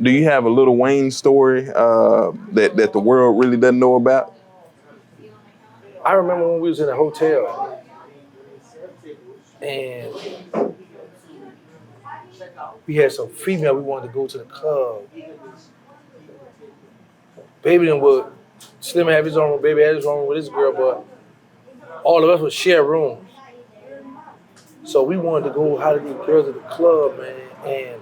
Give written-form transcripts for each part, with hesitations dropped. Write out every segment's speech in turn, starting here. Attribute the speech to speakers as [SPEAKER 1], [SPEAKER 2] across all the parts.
[SPEAKER 1] Do you have a Lil Wayne story that the world really doesn't know about?
[SPEAKER 2] I remember when we was in a hotel and we had some female we wanted to go to the club. Baby then would Slim have his own room, Baby had his own room with his girl, but all of us would share rooms. So we wanted to go how to these girls at the club, man, and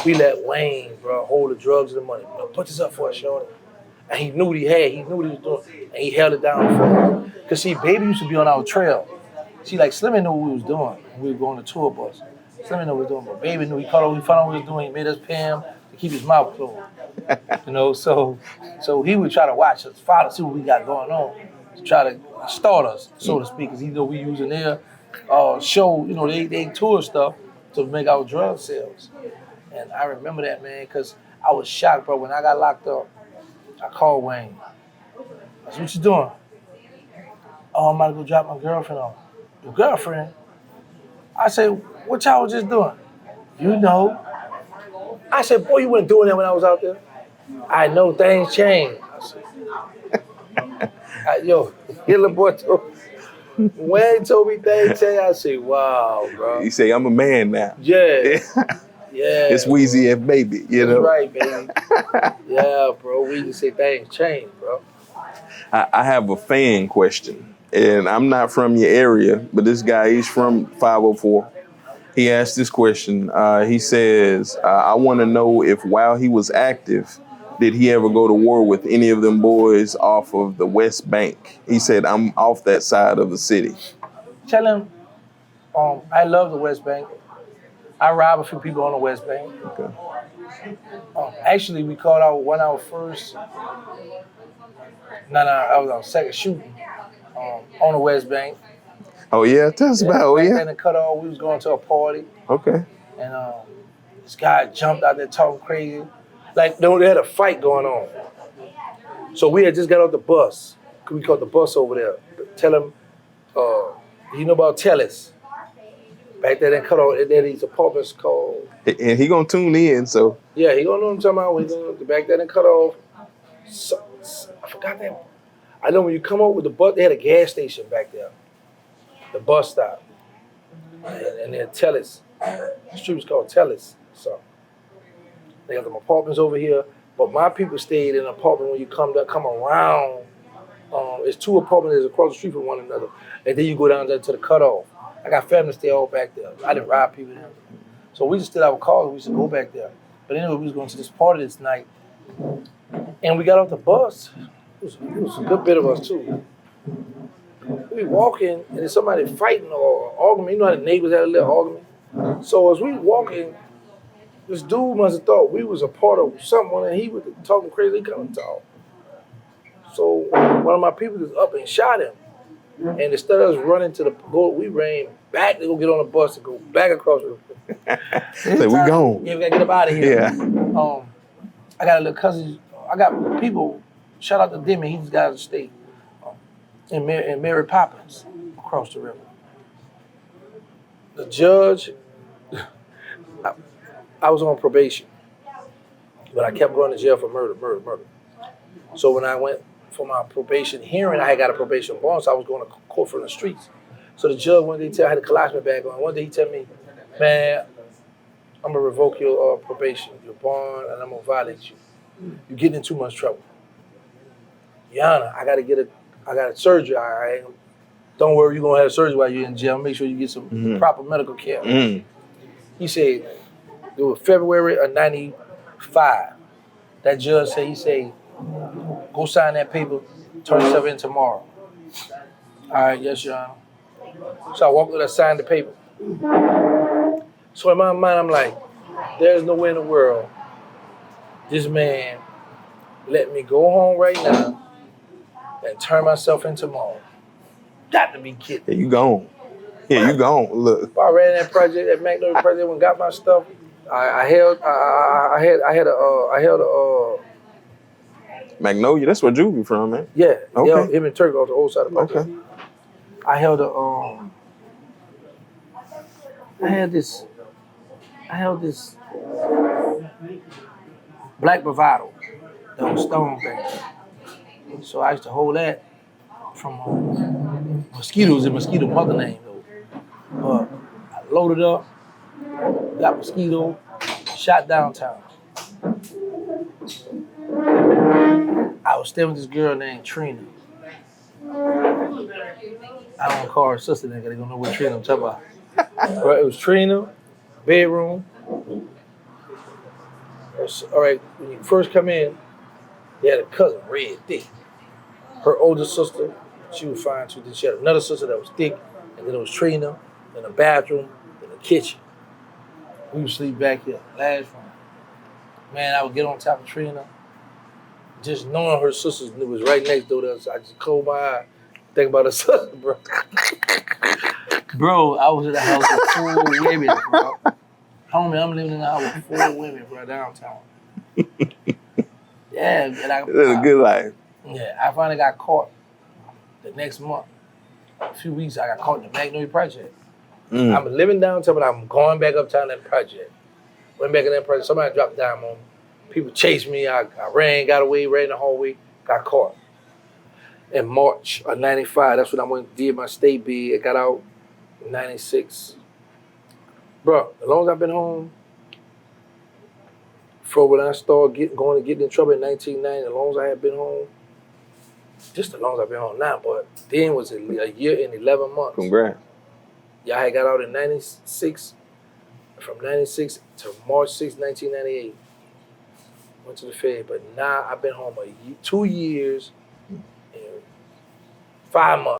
[SPEAKER 2] we let Wayne, bro, hold the drugs and the money. Bro, put this up for us, shorty. And he knew what he had. He knew what he was doing. And he held it down for us. Because, see, Baby used to be on our trail. See, like, Slim knew what we was doing when we were going on the tour bus. Slim knew what we was doing, but Baby knew. He found out what we was doing. He made us pay him to keep his mouth closed. You know, so he would try to watch us, follow, see what we got going on, to try to start us, so to speak, because he knew we using their show, you know, they tour stuff to make our drug sales. And I remember that, man, because I was shocked, bro. When I got locked up, I called Wayne. I said, what you doing? Oh, I'm about to go drop my girlfriend off. Your girlfriend? I said, what y'all was just doing? You know. I said, boy, you weren't doing that when I was out there. I know things change. I said, yo, little boy told me, Wayne told me things change. I said, wow, bro.
[SPEAKER 1] You say, I'm a man now.
[SPEAKER 2] Yeah. Yeah.
[SPEAKER 1] It's Weezy F Baby, you know?
[SPEAKER 2] That's right, baby. Yeah, bro. We just say things change, bro.
[SPEAKER 1] I have a fan question, and I'm not from your area, but this guy, he's from 504. He asked this question. He says, I want to know if while he was active, did he ever go to war with any of them boys off of the West Bank? He said, I'm off that side of the city.
[SPEAKER 2] Tell him, I love the West Bank. I robbed a few people on the West Bank.
[SPEAKER 1] Okay.
[SPEAKER 2] Actually, we called out one of our first, I was our second shooting on the West Bank.
[SPEAKER 1] Oh yeah, tell us about it.
[SPEAKER 2] Back then in Cutoff, we was going to a party.
[SPEAKER 1] Okay.
[SPEAKER 2] And this guy jumped out there talking crazy. Like, they had a fight going on. So we had just got off the bus. We caught the bus over there. Tell him, you know about Terrance? Back there in Cutoff, there these apartments called.
[SPEAKER 1] And he gonna tune in, so.
[SPEAKER 2] Yeah, he gonna know what I'm talking about. He gonna back there in Cutoff. So, I forgot that. I know when you come up with the bus, they had a gas station back there. The bus stop. And then Terrance. The street was called Terrance. So they got them apartments over here. But my people stayed in an apartment when you come around. It's two apartments across the street from one another. And then you go down there to the Cutoff. I got family stay all back there. I didn't rob people there. So we just did our calls. We used to go back there. But anyway, we was going to this party this night. And we got off the bus. It was a good bit of us too. We walking and there's somebody fighting or arguing. You know how the neighbors had a little argument? So as we walking, this dude must have thought we was a part of someone and he was talking crazy, he couldn't talk. So one of my people was up and shot him. And instead of us running to the goal, we ran back to go get on the bus and go back across the
[SPEAKER 1] So we gone.
[SPEAKER 2] Yeah, we gotta get up out of here.
[SPEAKER 1] Yeah.
[SPEAKER 2] I got a little cousin, I got people, shout out to Demi, he's got a state. And Mary Poppins across the river. The judge, I was on probation, but I kept going to jail for murder. So when I went for my probation hearing, I had got a probation bond, so I was going to court from the streets. So the judge, one day I had a colostomy bag on. One day he tell me, man, I'm gonna revoke your probation, your bond, and I'm gonna violate you. You're getting in too much trouble. Your Honor, I got a surgery. Don't worry, you're gonna have surgery while you're in jail. Make sure you get some proper medical care. He said, it was February of 95. That judge said, he said, go sign that paper, turn yourself in tomorrow. All right, yes, Your Honor. So I walked up, I signed the paper. So in my mind, I'm like, there's no way in the world this man let me go home right now and turn myself in tomorrow. Got to be kidding.
[SPEAKER 1] Yeah, you gone. Yeah, you gone. Look.
[SPEAKER 2] I ran that project, that Magnolia project, and got my stuff. I held a
[SPEAKER 1] Magnolia, that's where Juvie from, man.
[SPEAKER 2] Yeah,
[SPEAKER 1] okay.
[SPEAKER 2] Yeah, him and Turk off the old side of the project.
[SPEAKER 1] Okay.
[SPEAKER 2] I held this black bravado, that stone thing. So I used to hold that from mosquitoes and mosquito mother name though. But I loaded up, got mosquito, shot downtown. I was staying with this girl named Trina. I don't call her sister nigga, they gonna know what Trina I'm talking about. But it was Trina, bedroom. All right, when you first come in, they had a cousin, red, thick. Her older sister, she was fine too. Then she had another sister that was thick, and then it was Trina, in the bathroom, in the kitchen. We would sleep back here, last room. Man, I would get on top of Trina. Just knowing her sisters was right next door to us, I just closed my eye, think about her sister, bro. Bro, I was in the house with 4 women, bro. Homie, I'm living in the house with 4 women, bro, downtown. Yeah, and
[SPEAKER 1] That's a good life.
[SPEAKER 2] Yeah, I finally got caught the next month. A few weeks, I got caught in the Magnolia Project. I'm living downtown, but I'm going back uptown that project. Went back in that project, somebody dropped a dime on me. People chased me, I ran, got away, ran in the hallway, got caught. In March of 95, that's when I went, did my state bid, I got out in 96. Bro, as long as I've been home, for when I started getting in trouble in 1990, as long as I had been home, just as long as I've been home now, but then was a year and 11 months.
[SPEAKER 1] Congrats.
[SPEAKER 2] Yeah, I had got out in 96, from 96 to March 6, 1998. Went to the Fed, but now I've been home 2 years and 5 months.